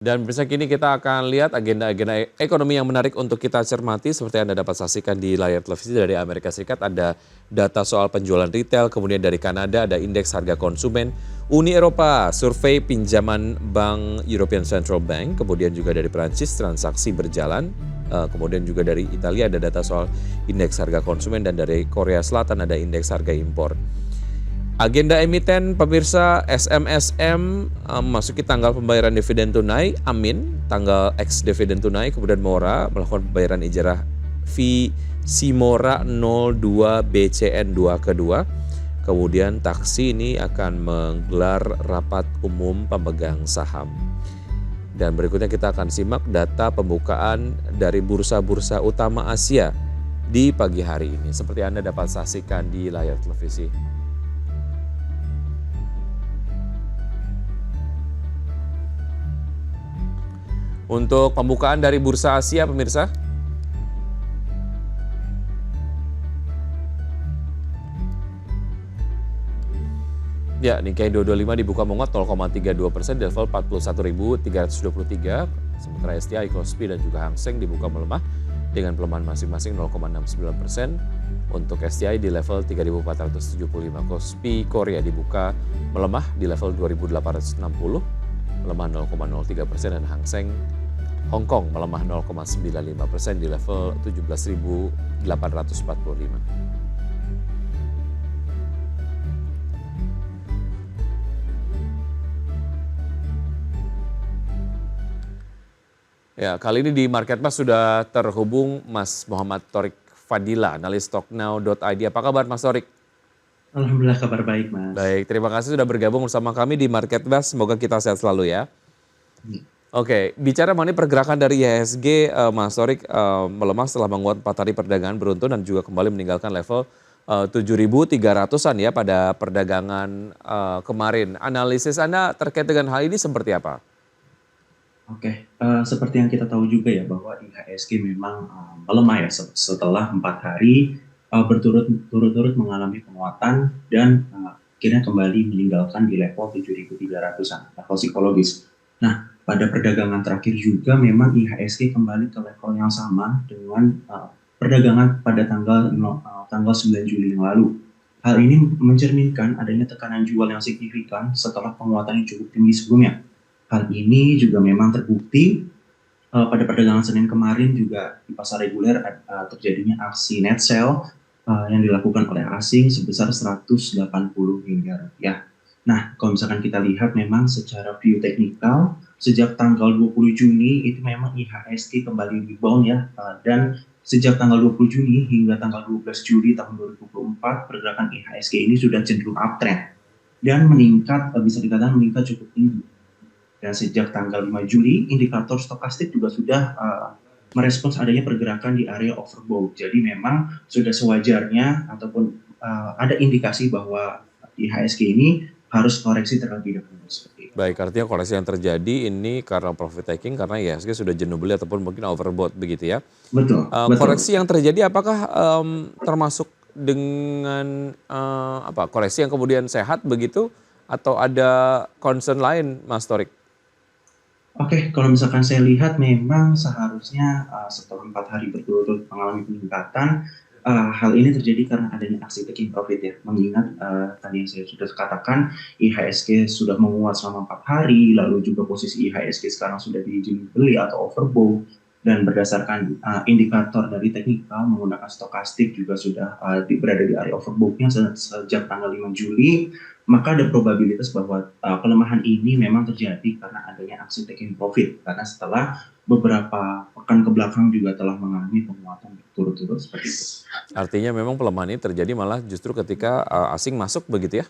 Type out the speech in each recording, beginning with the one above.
Dan bisa kini kita akan lihat agenda-agenda ekonomi yang menarik untuk kita cermati seperti Anda dapat saksikan di layar televisi dari Amerika Serikat ada data soal penjualan retail, kemudian dari Kanada ada indeks harga konsumen, Uni Eropa survei pinjaman Bank European Central Bank, kemudian juga dari Prancis transaksi berjalan, kemudian juga dari Italia ada data soal indeks harga konsumen dan dari Korea Selatan ada indeks harga impor. Agenda emiten pemirsa SMSM memasuki tanggal pembayaran dividen tunai, Amin, tanggal ex dividen tunai, kemudian Mora melakukan pembayaran ijarah fee Simora 02 BCN 2 kedua. Kemudian taksi ini akan menggelar rapat umum pemegang saham. Dan berikutnya kita akan simak data pembukaan dari bursa-bursa utama Asia di pagi hari ini. Seperti Anda dapat saksikan di layar televisi. Untuk pembukaan dari Bursa Asia, pemirsa. Ya, Nikkei 225 dibuka menguat 0,32% di level 41.323. Sementara STI, Kospi dan juga Hang Seng dibuka melemah dengan pelemahan masing-masing 0,69%. Untuk STI di level 3.475. Kospi Korea dibuka melemah di level 2.860, melemah 0,03%, dan Hang Seng Hong Kong melemah 0,95% di level 17.845. Ya, kali ini di Marketplace sudah terhubung Mas Muhammad Thorik Fadila, analis Stocknow.id. Apa kabar Mas Thorik? Alhamdulillah kabar baik, Mas. Baik, terima kasih sudah bergabung bersama kami di Marketplace. Semoga kita sehat selalu ya. Oke, bicara mengenai pergerakan dari IHSG, Mas Thorik melemah setelah menguat 4 hari perdagangan beruntun dan juga kembali meninggalkan level 7.300-an ya pada perdagangan kemarin. Analisis Anda terkait dengan hal ini seperti apa? Oke, seperti yang kita tahu juga ya bahwa IHSG memang melemah ya setelah 4 hari berturut-turut mengalami penguatan dan akhirnya kembali meninggalkan di level 7.300-an, level psikologis. Nah, pada perdagangan terakhir juga memang IHSG kembali ke level yang sama dengan perdagangan pada tanggal 9 Juli yang lalu. Hal ini mencerminkan adanya tekanan jual yang signifikan setelah penguatan yang cukup tinggi sebelumnya. Hal ini juga memang terbukti pada perdagangan Senin kemarin juga di pasar reguler terjadinya aksi net sell yang dilakukan oleh asing sebesar 180 miliar rupiah. Nah, kalau misalkan kita lihat memang secara view teknikal, sejak tanggal 20 Juni itu memang IHSG kembali rebound ya, dan sejak tanggal 20 Juni hingga tanggal 12 Juli tahun 2024, pergerakan IHSG ini sudah cenderung uptrend dan meningkat, bisa dikatakan meningkat cukup tinggi. Dan sejak tanggal 5 Juli, indikator stokastik juga sudah merespons adanya pergerakan di area overbought. Jadi memang sudah sewajarnya ataupun ada indikasi bahwa IHSG ini harus koreksi terlebih dahulu. Baik, artinya koreksi yang terjadi ini karena profit taking, karena IHSG sudah jenuh beli ataupun mungkin overbought begitu ya. Betul. Koreksi yang terjadi apakah termasuk dengan koreksi yang kemudian sehat begitu atau ada concern lain, Mas Thorik? Oke, kalau misalkan saya lihat memang seharusnya setelah 4 hari berturut-turut mengalami peningkatan, hal ini terjadi karena adanya aksi taking profit ya. Mengingat tadi yang saya sudah katakan, IHSG sudah menguat selama 4 hari, lalu juga posisi IHSG sekarang sudah diizin beli atau overbought. Dan berdasarkan indikator dari teknikal menggunakan stokastik juga sudah berada di area overbought-nya sejak tanggal 5 Juli, maka ada probabilitas bahwa pelemahan ini memang terjadi karena adanya aksi taking profit. Karena setelah beberapa pekan ke belakang juga telah mengalami penguatan berturut-turut seperti itu. Artinya memang pelemahan ini terjadi malah justru ketika asing masuk begitu ya?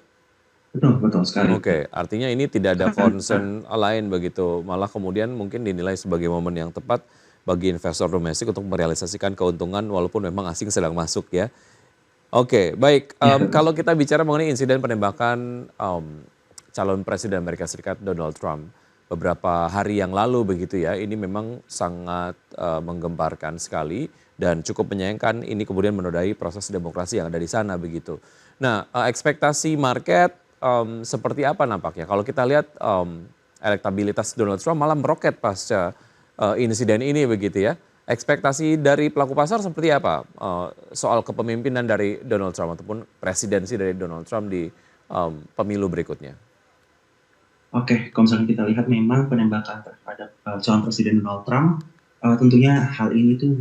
Betul sekali. Oke, artinya ini tidak ada concern lain begitu, malah kemudian mungkin dinilai sebagai momen yang tepat bagi investor domestik untuk merealisasikan keuntungan walaupun memang asing sedang masuk ya. Oke, baik. Kalau kita bicara mengenai insiden penembakan calon presiden Amerika Serikat Donald Trump beberapa hari yang lalu begitu ya, ini memang sangat menggemparkan sekali dan cukup menyayangkan ini kemudian menodai proses demokrasi yang ada di sana begitu. Nah, ekspektasi market seperti apa nampaknya? Kalau kita lihat elektabilitas Donald Trump malah meroket pasca insiden ini begitu ya. Ekspektasi dari pelaku pasar seperti apa soal kepemimpinan dari Donald Trump ataupun presidensi dari Donald Trump di pemilu berikutnya? Oke, kalau misalnya kita lihat memang penembakan terhadap calon presiden Donald Trump, tentunya hal ini tuh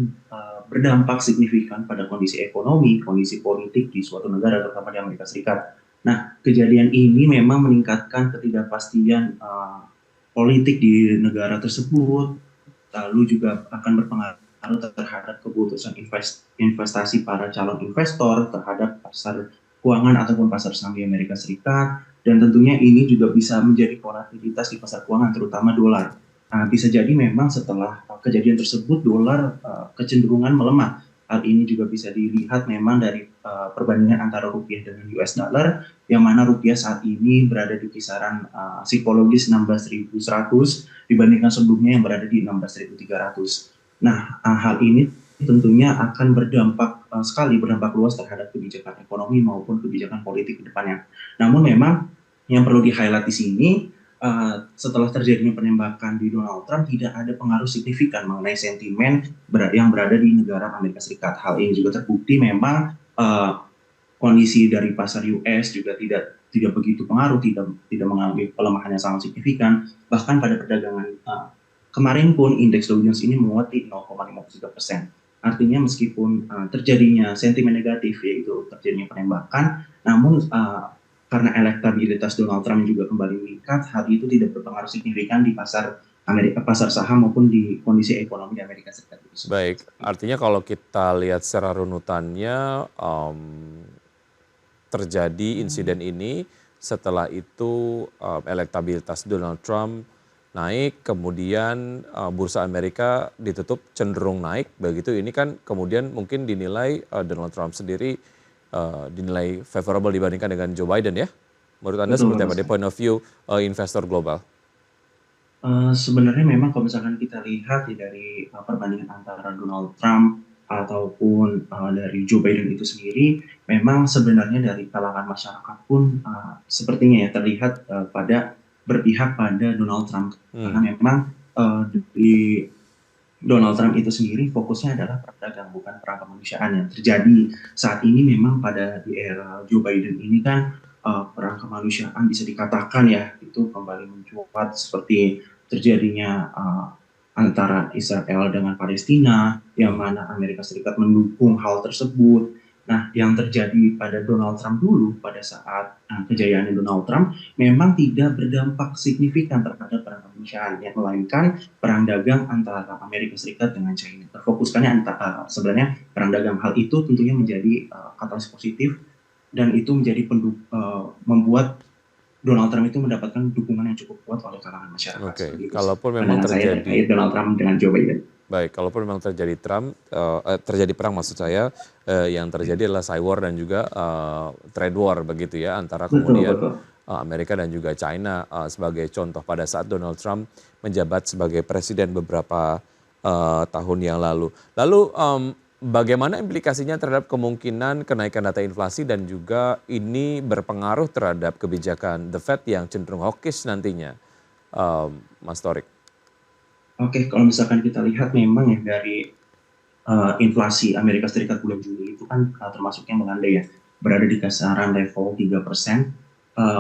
berdampak signifikan pada kondisi ekonomi, kondisi politik di suatu negara, terutama di Amerika Serikat. Nah, kejadian ini memang meningkatkan ketidakpastian politik di negara tersebut, lalu juga akan berpengaruh terhadap keputusan investasi para calon investor terhadap pasar keuangan ataupun pasar saham di Amerika Serikat, dan tentunya ini juga bisa menjadi volatilitas di pasar keuangan terutama dolar. Bisa jadi memang setelah kejadian tersebut dolar kecenderungan melemah. Hal ini juga bisa dilihat memang dari perbandingan antara rupiah dengan US dollar, yang mana rupiah saat ini berada di kisaran psikologis 16.100 dibandingkan sebelumnya yang berada di 16.300. Nah, hal ini tentunya akan berdampak berdampak luas terhadap kebijakan ekonomi maupun kebijakan politik ke depannya. Namun memang yang perlu di-highlight di sini, setelah terjadinya penembakan di Donald Trump tidak ada pengaruh signifikan mengenai sentimen yang berada di negara Amerika Serikat. Hal ini juga terbukti memang kondisi dari pasar US juga tidak begitu pengaruh, tidak mengalami pelemahan yang sangat signifikan. Bahkan pada perdagangan kemarin pun indeks Dow Jones ini menguat di 0,53%. Artinya meskipun terjadinya sentimen negatif, yaitu terjadinya penembakan, namun karena elektabilitas Donald Trump juga kembali meningkat, hal itu tidak berpengaruh signifikan di pasar saham maupun di kondisi ekonomi di Amerika Serikat. Baik, artinya kalau kita lihat secara runutannya terjadi insiden ini, setelah itu elektabilitas Donald Trump naik, kemudian bursa Amerika ditutup cenderung naik, begitu ini kan kemudian mungkin dinilai Donald Trump sendiri dinilai favorable dibandingkan dengan Joe Biden ya? Menurut Anda Betul, seperti apa? Mas. Dari point of view investor global? Sebenarnya memang kalau misalkan kita lihat dari perbandingan antara Donald Trump ataupun dari Joe Biden itu sendiri, memang sebenarnya dari kalangan masyarakat pun sepertinya ya terlihat berpihak pada Donald Trump, karena memang di Donald Trump itu sendiri fokusnya adalah perang dagang, bukan perang kemanusiaan yang terjadi saat ini. Memang di era Joe Biden ini kan perang kemanusiaan bisa dikatakan ya itu kembali mencuat, seperti terjadinya antara Israel dengan Palestina, yang mana Amerika Serikat mendukung hal tersebut. Nah, yang terjadi pada Donald Trump dulu, pada saat kejayaan Donald Trump, memang tidak berdampak signifikan terhadap perang kemanusiaan, yang melainkan perang dagang antara Amerika Serikat dengan China. Terfokuskannya sebenarnya perang dagang. Hal itu tentunya menjadi katalis positif, dan itu menjadi membuat Donald Trump itu mendapatkan dukungan yang cukup kuat oleh kalangan masyarakat. Oke, Itu kalaupun memang pandangan saya terkait terjadi Donald Trump dengan Joe Biden. baik, kalaupun memang terjadi perang maksud saya, yang terjadi adalah cyber war dan juga trade war begitu ya antara Betul, kemudian betul. Amerika dan juga China sebagai contoh pada saat Donald Trump menjabat sebagai presiden beberapa tahun yang lalu. Lalu bagaimana implikasinya terhadap kemungkinan kenaikan data inflasi dan juga ini berpengaruh terhadap kebijakan The Fed yang cenderung hawkish nantinya, Mas Torik? Oke, kalau misalkan kita lihat memang ya dari inflasi Amerika Serikat bulan Juli itu kan termasuknya melandai ya, berada di kisaran level 3%,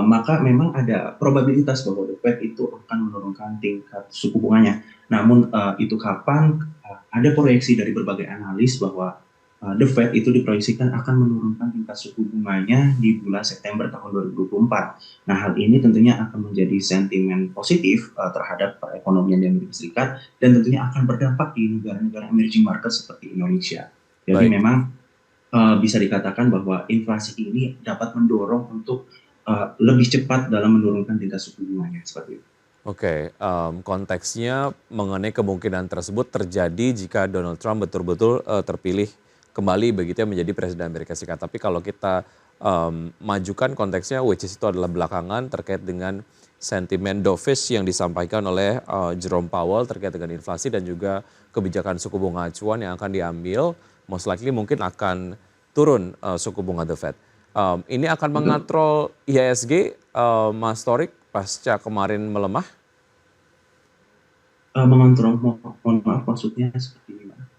maka memang ada probabilitas bahwa The Fed itu akan menurunkan tingkat suku bunganya. Namun itu kapan? Ada proyeksi dari berbagai analis bahwa The Fed itu diproyeksikan akan menurunkan tingkat suku bunganya di bulan September tahun 2024. Nah, hal ini tentunya akan menjadi sentimen positif terhadap perekonomian di Amerika Serikat, dan tentunya akan berdampak di negara-negara emerging market seperti Indonesia. Jadi Baik. memang bisa dikatakan bahwa inflasi ini dapat mendorong untuk lebih cepat dalam menurunkan tingkat suku bunganya, seperti itu. Oke, konteksnya mengenai kemungkinan tersebut terjadi jika Donald Trump betul-betul terpilih kembali begitu ya menjadi presiden Amerika Serikat. Tapi kalau kita majukan konteksnya, which is itu adalah belakangan terkait dengan sentimen dovish yang disampaikan oleh Jerome Powell terkait dengan inflasi dan juga kebijakan suku bunga acuan yang akan diambil, most likely mungkin akan turun suku bunga The Fed. Ini akan Betul. mengatrol IHSG, Mas Torik, pasca kemarin melemah? mengontrol, mohon maaf maksudnya seperti gimana?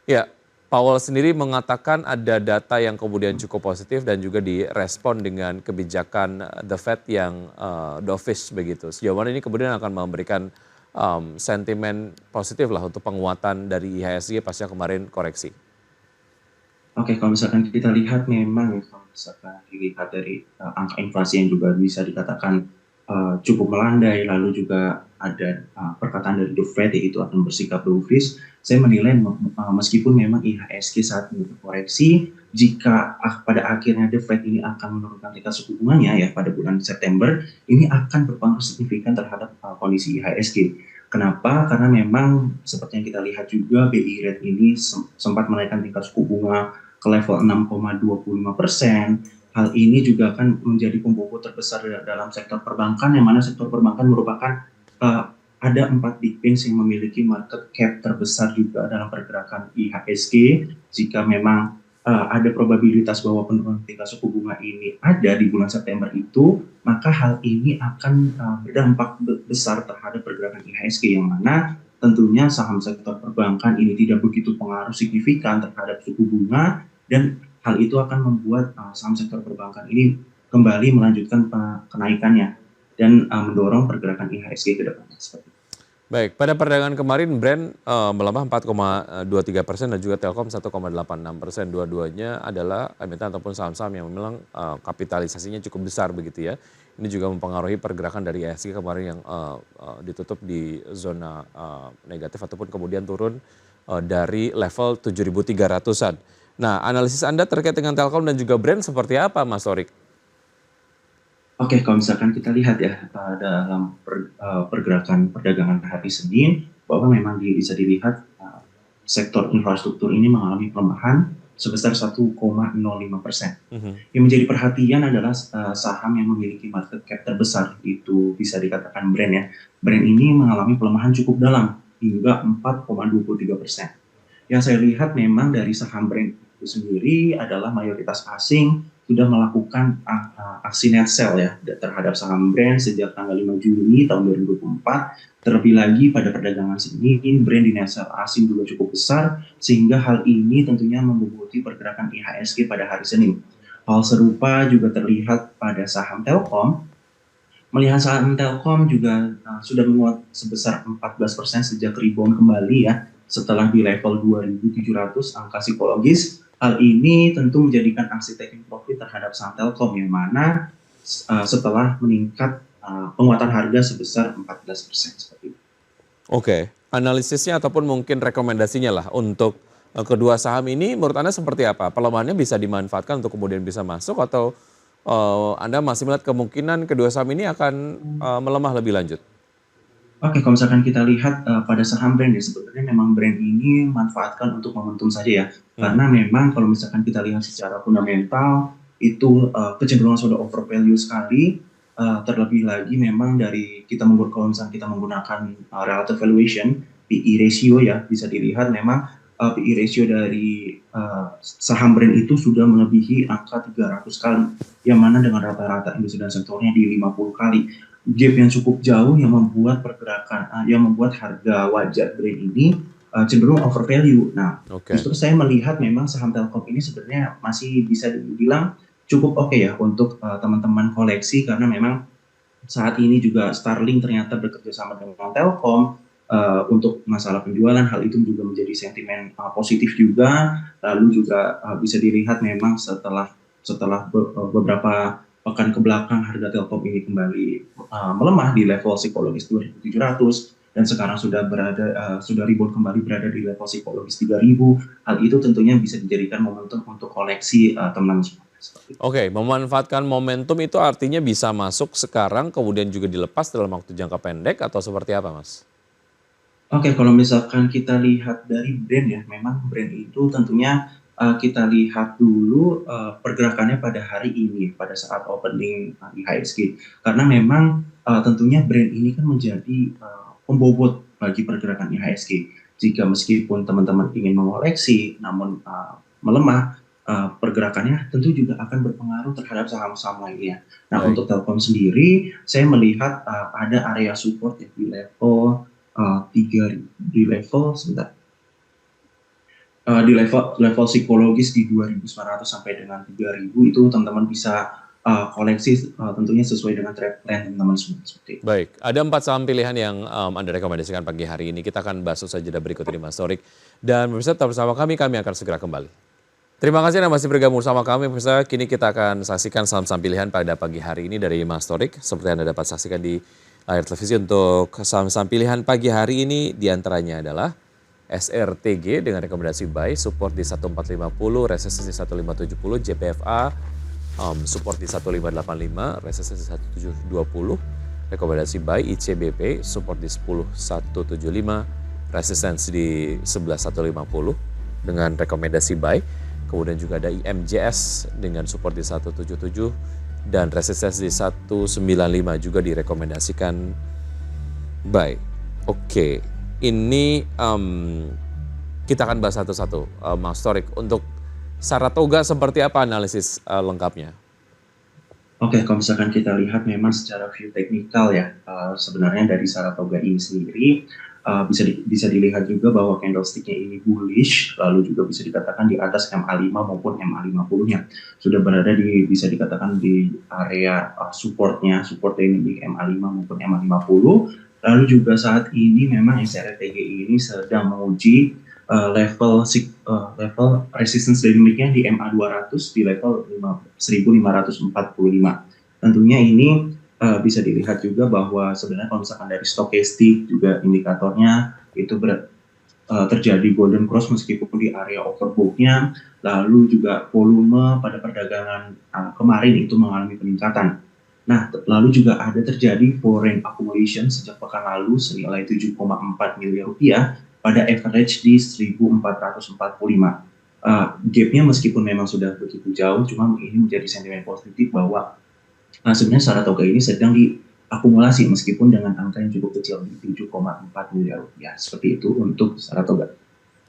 Ya, Powell sendiri mengatakan ada data yang kemudian cukup positif dan juga direspon dengan kebijakan The Fed yang dovish begitu. Sejauh mana ini kemudian akan memberikan sentimen positif lah untuk penguatan dari IHSG pasca kemarin koreksi. Oke, kalau misalkan kita lihat memang ya, kalau misalkan dilihat dari angka inflasi yang juga bisa dikatakan cukup melandai, lalu juga ada perkataan dari The Fed yaitu akan bersikap dovish, saya menilai meskipun memang IHSG saat ini terkoreksi, jika pada akhirnya The Fed ini akan menurunkan tingkat suku bunganya ya pada bulan September, ini akan berpengaruh signifikan terhadap kondisi IHSG. Kenapa? Karena memang seperti yang kita lihat juga BI rate ini sempat menaikkan tingkat suku bunga ke level 6,25%. Hal ini juga akan menjadi pembobot terbesar dalam sektor perbankan, yang mana sektor perbankan merupakan ada 4 big banks yang memiliki market cap terbesar juga dalam pergerakan IHSG. Jika memang ada probabilitas bahwa penurunan tingkat suku bunga ini ada di bulan September itu, maka hal ini akan berdampak besar terhadap pergerakan IHSG, yang mana tentunya saham sektor perbankan ini tidak begitu pengaruh signifikan terhadap suku bunga, dan hal itu akan membuat saham sektor perbankan ini kembali melanjutkan kenaikannya dan mendorong pergerakan IHSG ke depannya. Baik, pada perdagangan kemarin Brent melemah 4,23% dan juga Telkom 1,86%. Dua-duanya adalah emiten ataupun saham-saham yang memang kapitalisasinya cukup besar begitu ya. Ini juga mempengaruhi pergerakan dari IHSG kemarin yang ditutup di zona negatif ataupun kemudian turun dari level 7.300-an. Nah, analisis Anda terkait dengan Telkom dan juga Brent seperti apa, Mas Torik? Oke, kalau misalkan kita lihat ya dalam pergerakan perdagangan hari Senin, bahwa memang bisa dilihat sektor infrastruktur ini mengalami pelemahan sebesar 1,05%. Yang menjadi perhatian adalah saham yang memiliki market cap terbesar, itu bisa dikatakan Brent ya. Brent ini mengalami pelemahan cukup dalam hingga 4,23%. Yang saya lihat memang dari saham Brent itu sendiri adalah mayoritas asing sudah melakukan aksi net sell ya terhadap saham Brent sejak tanggal 5 Juni tahun 2024. Terlebih lagi pada perdagangan Senin, Brent di net sell asing juga cukup besar, sehingga hal ini tentunya memboboti pergerakan IHSG pada hari Senin. Hal serupa juga terlihat pada saham Telkom. Melihat saham Telkom juga sudah menguat sebesar 14% sejak rebound kembali ya, setelah di level 2.700 angka psikologis. Hal ini tentu menjadikan aksi taking profit terhadap saham Telkom, yang mana setelah meningkat penguatan harga sebesar 14% seperti itu. Oke, analisisnya ataupun mungkin rekomendasinya lah untuk kedua saham ini menurut Anda seperti apa? Pelemahannya bisa dimanfaatkan untuk kemudian bisa masuk atau Anda masih melihat kemungkinan kedua saham ini akan melemah lebih lanjut? Oke, kalau misalkan kita lihat pada saham Brent ya, sebenarnya memang Brent ini manfaatkan untuk momentum saja ya. Karena memang kalau misalkan kita lihat secara fundamental, itu kecenderungan sudah over value sekali. Terlebih lagi memang dari kalau misalkan kita menggunakan relative valuation, PE ratio ya, bisa dilihat memang PE ratio dari saham Brent itu sudah melebihi angka 300 kali. Yang mana dengan rata-rata industri dan sektornya di 50 kali. Gap yang cukup jauh yang membuat yang membuat harga wajar Brent ini cenderung over value. Nah, justru saya melihat memang saham Telkom ini sebenarnya masih bisa dibilang cukup oke ya untuk teman-teman koleksi, karena memang saat ini juga Starlink ternyata bekerja sama dengan Telkom untuk masalah penjualan. Hal itu juga menjadi sentimen positif juga. Lalu juga bisa dilihat memang setelah beberapa pekan ke belakang harga Telkom ini kembali melemah di level psikologis 2.700 dan sekarang sudah rebound kembali berada di level psikologis 3.000. Hal itu tentunya bisa dijadikan momentum untuk koleksi teman-teman semua. Oke, memanfaatkan momentum itu artinya bisa masuk sekarang kemudian juga dilepas dalam waktu jangka pendek atau seperti apa, Mas? Oke, kalau misalkan kita lihat dari Brent ya, memang Brent itu tentunya kita lihat dulu pergerakannya pada hari ini, pada saat opening IHSG. Karena memang tentunya Brent ini kan menjadi pembobot bagi pergerakan IHSG. Jika meskipun teman-teman ingin mengoleksi, namun melemah, pergerakannya tentu juga akan berpengaruh terhadap saham-saham lainnya. Nah, untuk Telkom sendiri, saya melihat ada area support ya, di level di level sebentar. Di level psikologis di 2.900 sampai dengan 3.000 itu teman-teman bisa koleksi tentunya sesuai dengan trend teman-teman semua seperti itu. Baik, ada 4 saham pilihan yang Anda rekomendasikan pagi hari ini. Kita akan bahas usai jeda berikut ini Mas Torik. Dan pemirsa tetap bersama kami akan segera kembali. Terima kasih Anda masih bergabung bersama kami pemirsa. Kini kita akan saksikan saham-saham pilihan pada pagi hari ini dari Mas Torik. Seperti Anda dapat saksikan di layar televisi untuk saham-saham pilihan pagi hari ini diantaranya adalah SRTG dengan rekomendasi buy, support di 1450, resistance di 1570, JPFA support di 1585, resistance di 1720, rekomendasi buy, ICBP support di 10175, resistance di 11150 dengan rekomendasi buy. Kemudian juga ada IMJS dengan support di 177 dan resistance di 195 juga direkomendasikan buy. Oke, ini kita akan bahas satu-satu, Mas Torik. Untuk Saratoga seperti apa analisis lengkapnya? Oke, kalau misalkan kita lihat memang secara view teknikal ya, sebenarnya dari Saratoga ini sendiri bisa dilihat juga bahwa candlestick-nya ini bullish, lalu juga bisa dikatakan di atas MA5 maupun MA50-nya. Sudah berada bisa dikatakan di area support ini di MA5 maupun MA50. Lalu juga saat ini memang SRTG ini sedang menguji level resistance dynamicnya di MA200 di level 1545. Tentunya ini bisa dilihat juga bahwa sebenarnya kalau misalkan dari stokastik juga indikatornya itu terjadi golden cross meskipun di area overbought-nya, lalu juga volume pada perdagangan kemarin itu mengalami peningkatan. Nah, lalu juga ada terjadi foreign accumulation sejak pekan lalu senilai 7,4 miliar rupiah pada average di 1445. Gap-nya meskipun memang sudah begitu jauh, cuma ini menjadi sentimen positif bahwa sebenarnya Saratoga ini sedang diakumulasi meskipun dengan angka yang cukup kecil di 7,4 miliar rupiah. Seperti itu untuk Saratoga.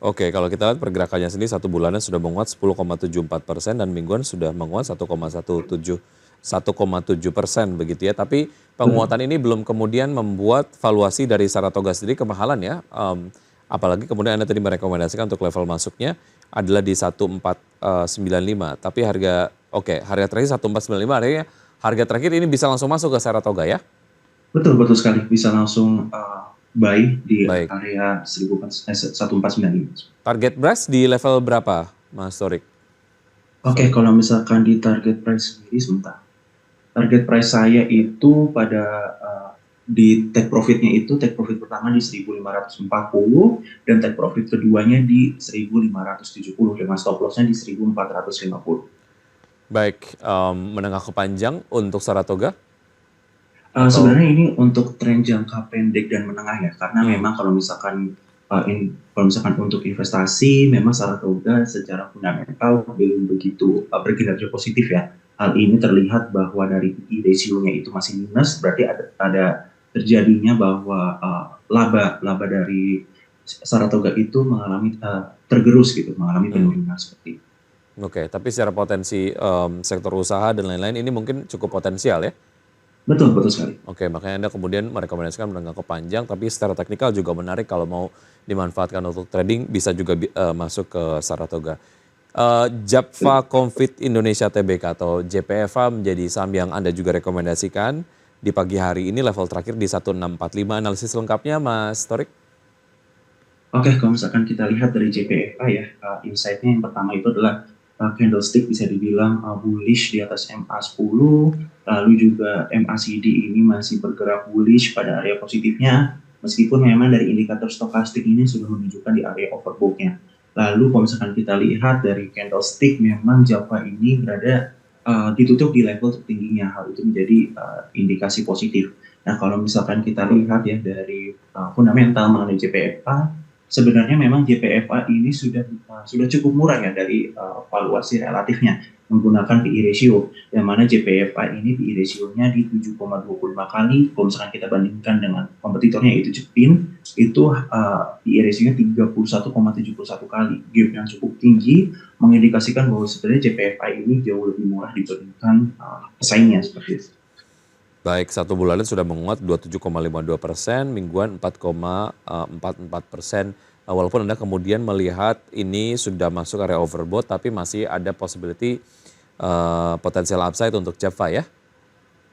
Oke, kalau kita lihat pergerakannya sendiri 1 bulannya sudah menguat 10,74% dan mingguan sudah menguat 1,7% begitu ya. Tapi penguatan ini belum kemudian membuat valuasi dari Saratoga sendiri kemahalan ya. Apalagi kemudian Anda tadi merekomendasikan untuk level masuknya adalah di 1495. Tapi harga terakhir 1495 artinya harga terakhir ini bisa langsung masuk ke Saratoga ya? Betul sekali, bisa langsung buy di area 1495. Target price di level berapa Mas Torik? Oke, kalau misalkan di target price sendiri sebentar. Target price saya itu pada di take profitnya itu take profit pertama di 1540 dan take profit keduanya di 1570 dengan stop lossnya di 1450. Baik, menengah ke panjang untuk Saratoga? Sebenarnya ini untuk tren jangka pendek dan menengah ya, karena memang kalau misalkan untuk investasi memang Saratoga secara fundamental belum begitu berkinerja positif ya. Hal ini terlihat bahwa dari PE ratio-nya itu masih minus, berarti ada terjadinya bahwa laba dari Saratoga itu mengalami tergerus gitu, mengalami penurunan seperti itu. Oke, tapi secara potensi sektor usaha dan lain-lain ini mungkin cukup potensial ya? Betul sekali. Oke, makanya Anda kemudian merekomendasikan menengah ke panjang, tapi secara teknikal juga menarik kalau mau dimanfaatkan untuk trading bisa juga masuk ke Saratoga. Japfa Confit Indonesia Tbk atau JPFA menjadi saham yang Anda juga rekomendasikan di pagi hari ini, level terakhir di 1645. Analisis lengkapnya Mas Torik? Oke, kalau misalkan kita lihat dari JPFA ya, insight-nya yang pertama itu adalah candlestick bisa dibilang bullish di atas MA10, lalu juga MACD ini masih bergerak bullish pada area positifnya, meskipun memang dari indikator stokastik ini sudah menunjukkan di area overbought-nya. Lalu kalau misalkan kita lihat dari candlestick, memang Java ini berada ditutup di level tertingginya, hal itu menjadi indikasi positif. Nah, kalau misalkan kita lihat ya dari fundamental mengenai JPFA, sebenarnya memang JPFA ini sudah cukup murah ya dari valuasi relatifnya menggunakan PE ratio, yang mana JPFA ini PE ratio-nya di 7,25 kali. Kalau misalkan kita bandingkan dengan kompetitornya yaitu Jepin, itu PE ratio-nya 31,71 kali. Gap yang cukup tinggi mengindikasikan bahwa sebenarnya JPFA ini jauh lebih murah dibandingkan pesaingnya seperti itu. Baik, 1 bulannya sudah menguat 27,52%, mingguan 4,44%. Walaupun Anda kemudian melihat ini sudah masuk area overbought, tapi masih ada possibility potensial upside untuk Java ya.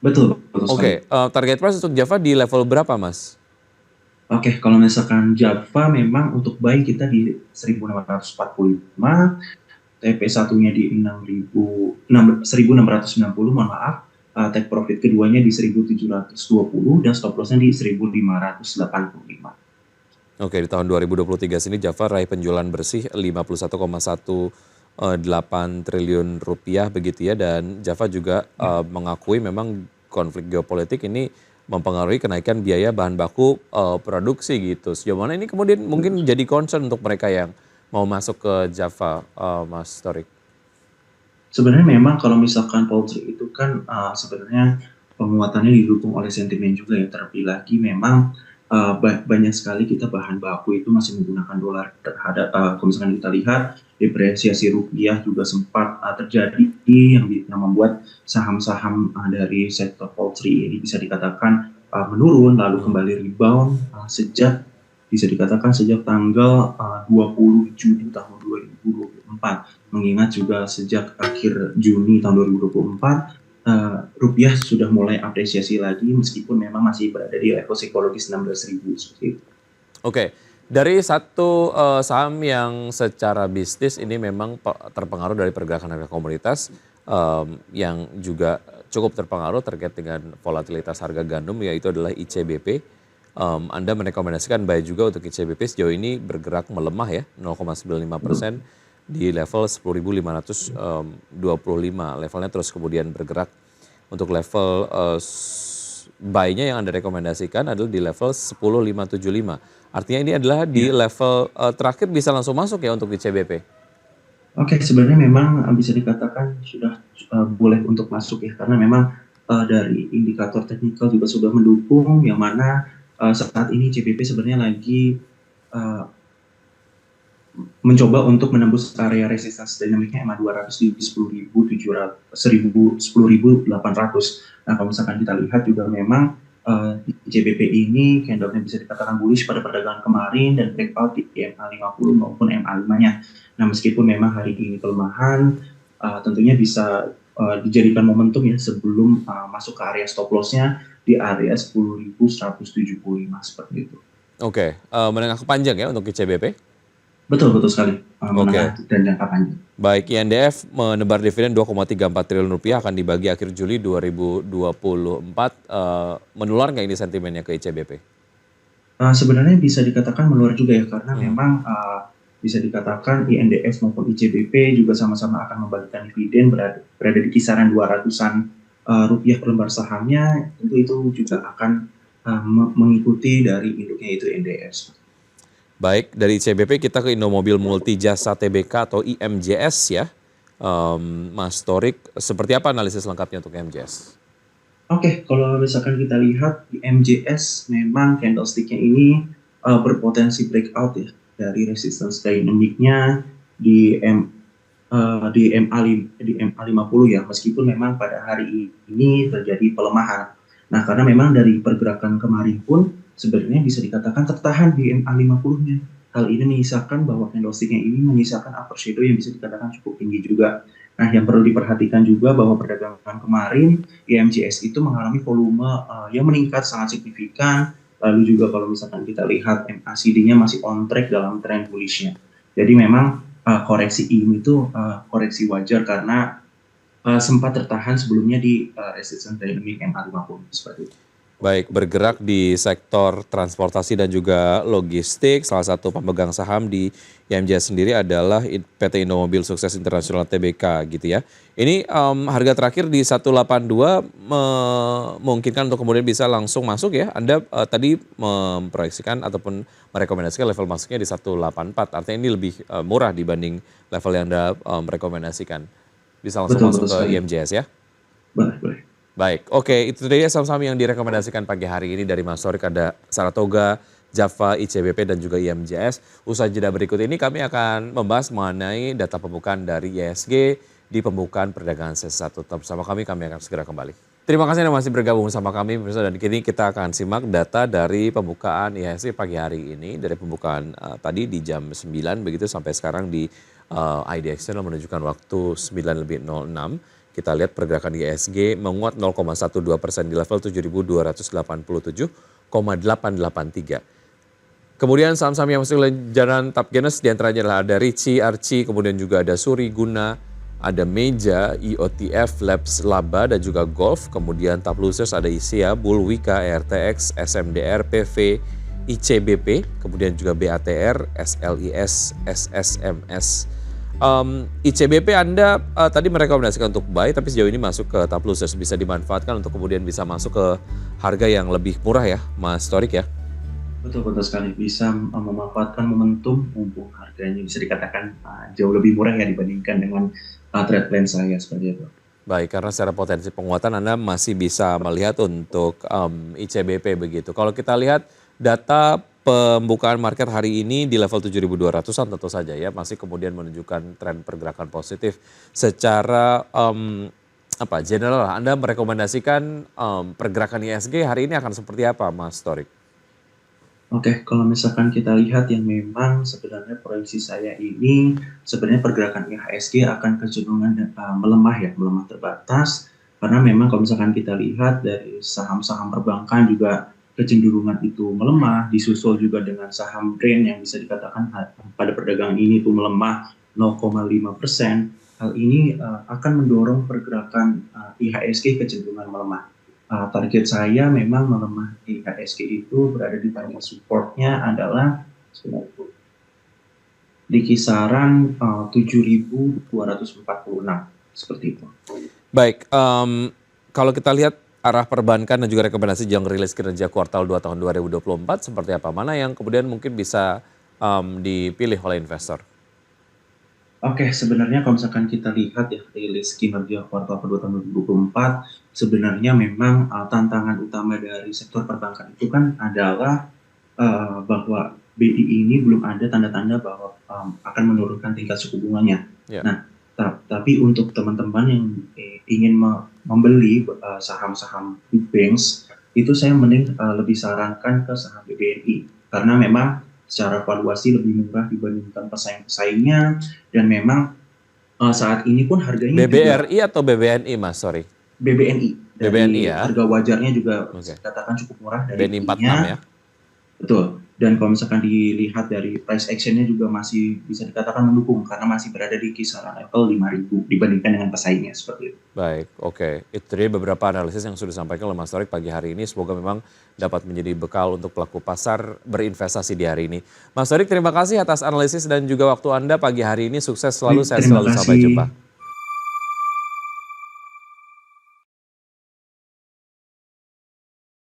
Betul, betul sekali. Oke, target price untuk Java di level berapa, Mas? Oke, kalau misalkan Java memang untuk buy kita di 1645, TP1-nya di 1690, mohon maaf. Take profit keduanya di 1720 dan stop loss-nya di 1585. Oke, di tahun 2023 sini Java raih penjualan bersih 51,18 triliun rupiah begitu ya, dan Java juga mengakui memang konflik geopolitik ini mempengaruhi kenaikan biaya bahan baku produksi gitu. Sejauh mana ini kemudian mungkin jadi concern untuk mereka yang mau masuk ke Java, Mas Torik? Sebenarnya memang kalau misalkan poultry itu kan sebenarnya penguatannya didukung oleh sentimen juga ya. Terlebih lagi memang banyak sekali kita bahan baku itu masih menggunakan dolar terhadap kalau misalkan kita lihat depresiasi rupiah juga sempat terjadi yang membuat saham-saham dari sektor poultry ini bisa dikatakan menurun lalu kembali rebound sejak bisa dikatakan sejak tanggal 20 Juni tahun 2024. Mengingat juga sejak akhir Juni tahun 2024, rupiah sudah mulai apresiasi lagi meskipun memang masih berada di level psikologis 16.000 seperti itu. Oke, dari satu saham yang secara bisnis ini memang terpengaruh dari pergerakan harga komoditas yang juga cukup terpengaruh terkait dengan volatilitas harga gandum, yaitu adalah ICBP. Anda merekomendasikan buy juga untuk ICBP, sejauh ini bergerak melemah ya 0,95% di level 10.525, levelnya terus kemudian bergerak. Untuk level buy-nya yang Anda rekomendasikan adalah di level 10.575. Artinya ini adalah di level terakhir bisa langsung masuk ya untuk ICBP. Oke, sebenarnya memang bisa dikatakan sudah boleh untuk masuk ya, karena memang dari indikator teknikal juga sudah mendukung, yang mana saat ini CBP sebenarnya lagi mencoba untuk menembus area resistance dinamiknya EMA 200 di 10.800. Nah, kalau misalkan kita lihat juga memang CBP ini candlenya bisa dikatakan bullish pada perdagangan kemarin dan breakout di EMA 50 maupun EMA 5-nya. Nah, meskipun memang hari ini pelemahan, tentunya bisa dijadikan momentum ya sebelum masuk ke area stop loss-nya di area 10.175 seperti itu. Oke, menengah ke panjang ya untuk ICBP? Betul sekali, menengah dan jangka panjang. Baik, INDF menebar dividen 2,34 triliun rupiah akan dibagi akhir Juli 2024. Menular nggak ini sentimennya ke ICBP? Sebenarnya bisa dikatakan menular juga ya, karena memang bisa dikatakan INDF maupun ICBP juga sama-sama akan membagikan dividen berada di kisaran 200-an rupiah per lembar sahamnya. Tentu itu juga akan mengikuti dari induknya yaitu INDF. Baik, dari ICBP kita ke Indomobil Multijasa Tbk atau IMJS ya. Mas Torik, seperti apa analisis lengkapnya untuk IMJS? Oke, kalau misalkan kita lihat di IMJS memang candlestick-nya ini berpotensi breakout ya dari resistance dynamic-nya di MA50 ya, meskipun memang pada hari ini terjadi pelemahan. Nah, karena memang dari pergerakan kemarin pun sebenarnya bisa dikatakan tertahan di MA50-nya. Hal ini menyisakan bahwa candlestick-nya ini menyisakan upper shadow yang bisa dikatakan cukup tinggi juga. Nah, yang perlu diperhatikan juga bahwa perdagangan kemarin IMJS itu mengalami volume yang meningkat sangat signifikan. Lalu juga kalau misalkan kita lihat MACD-nya masih on track dalam trend bullish-nya. Jadi memang koreksi ini tuh koreksi wajar karena sempat tertahan sebelumnya di resistance dynamic MA50 seperti itu. Baik, bergerak di sektor transportasi dan juga logistik. Salah satu pemegang saham di IMJS sendiri adalah PT Indomobil Sukses Internasional Tbk gitu ya. Ini harga terakhir di 182 memungkinkan untuk kemudian bisa langsung masuk ya. Anda tadi memproyeksikan ataupun merekomendasikan level masuknya di 184. Artinya ini lebih murah dibanding level yang Anda merekomendasikan. Bisa langsung masuk ke IMJS ya? Boleh. Baik, oke, itu dia saham-saham yang direkomendasikan pagi hari ini dari Mas Torik. Ada Saratoga, Java, ICBP, dan juga IMJS. Usai jeda berikut ini kami akan membahas mengenai data pembukaan dari ISG di pembukaan perdagangan sesi 1. Tetap bersama kami akan segera kembali. Terima kasih Anda masih bergabung sama kami pemirsa, dan kini kita akan simak data dari pembukaan IHSG pagi hari ini. Dari pembukaan tadi di jam 9 begitu sampai sekarang di IDX menunjukkan waktu 9:06. Kita lihat pergerakan IHSG menguat 0,12% di level 7.287,883. Kemudian saham-saham yang masuk jalan top gainers diantaranya adalah ada Ricci, Archie, kemudian juga ada Suri, Guna, ada Meja, IOTF, Labs, Laba, dan juga Golf. Kemudian top losers ada ISIA, Bull, Wika, RTX, SMDR, PV, ICBP, kemudian juga BATR, SLIS, SSMS. ICBP Anda tadi merekomendasikan untuk buy, tapi sejauh ini masuk ke top losers, bisa dimanfaatkan untuk kemudian bisa masuk ke harga yang lebih murah ya, Mas Torik ya. Betul sekali, bisa memanfaatkan momentum mumpung harganya bisa dikatakan jauh lebih murah ya dibandingkan dengan trade plan saya seperti itu. Baik, karena secara potensi penguatan Anda masih bisa melihat untuk ICBP begitu. Kalau kita lihat data pembukaan market hari ini di level 7.200-an tentu saja ya masih kemudian menunjukkan tren pergerakan positif. Secara general Anda merekomendasikan pergerakan IHSG hari ini akan seperti apa, Mas Torik? Oke, kalau misalkan kita lihat yang memang sebenarnya proyeksi saya ini sebenarnya pergerakan IHSG akan kecenderungan melemah terbatas, karena memang kalau misalkan kita lihat dari saham-saham perbankan juga kecenderungan itu melemah, disusul juga dengan saham brand yang bisa dikatakan pada perdagangan ini itu melemah 0,5%. Hal ini akan mendorong pergerakan IHSG kecenderungan melemah. Target saya memang melemah di IHSG itu berada di target supportnya adalah di kisaran 7.246 seperti itu. Baik, kalau kita lihat arah perbankan dan juga rekomendasi jelang rilis kinerja kuartal 2 tahun 2024 seperti apa? Mana yang kemudian mungkin bisa dipilih oleh investor? Oke, sebenarnya kalau misalkan kita lihat ya rilis kinerja kuartal kedua tahun 2024, sebenarnya memang tantangan utama dari sektor perbankan itu kan adalah bahwa BI ini belum ada tanda-tanda bahwa akan menurunkan tingkat suku bunganya. Yeah. Nah, tapi untuk teman-teman yang ingin membeli saham-saham big banks, itu saya mending lebih sarankan ke saham BBNI, karena memang secara valuasi lebih murah dibandingkan pesaing-pesaingnya, dan memang saat ini pun harganya BBRI juga, atau BBNI Mas, sorry? BBNI. BBNI ya. Harga wajarnya juga dikatakan cukup murah dari BNI 46 ya. Betul. Dan kalau misalkan dilihat dari price action-nya juga masih bisa dikatakan mendukung karena masih berada di kisaran level 5.000 dibandingkan dengan pesaingnya seperti itu. Baik, oke. Itu dia beberapa analisis yang sudah disampaikan oleh Mas Torik pagi hari ini. Semoga memang dapat menjadi bekal untuk pelaku pasar berinvestasi di hari ini. Mas Torik, terima kasih atas analisis dan juga waktu Anda pagi hari ini. Sukses selalu, saya selalu sampai jumpa.